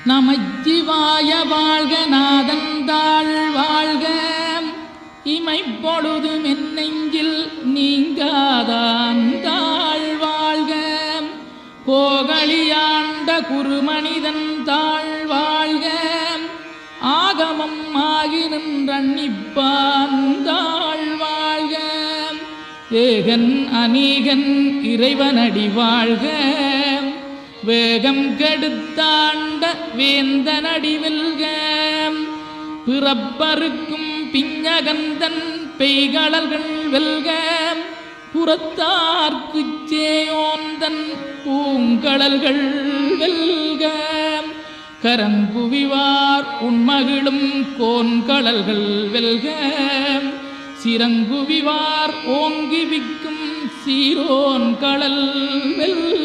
நமச்சிவாய வாழ்க நாதந்தாள் வாழ்க இமைப்பொழுதும் என் நெஞ்சில் நீங்காதாந்தாள் வாழ்க கோகலியாண்ட குருமனிதன் தாழ் வாழ்க ஆகமம் ஆகி நின்றன்னிப்பான் தாழ் வாழ்க ஏகன் அநீகன் இறைவனடி வாழ்க வேகம் கெடுத்தாண்ட வேந்தனடி வெல்க பிறப்பருக்கும் பிஞகந்தன் பெய்களல்கள் வெல்க புறத்தார்க்குச் சேயோந்தன் பூங்கடல்கள் வெல்க கரங்குவிவார் உண்மகிழும் கோன்கடல்கள் வெல்க சிறங்குவிவார் ஓங்கி விக்கும் சீரோன் கடல் வெல்க.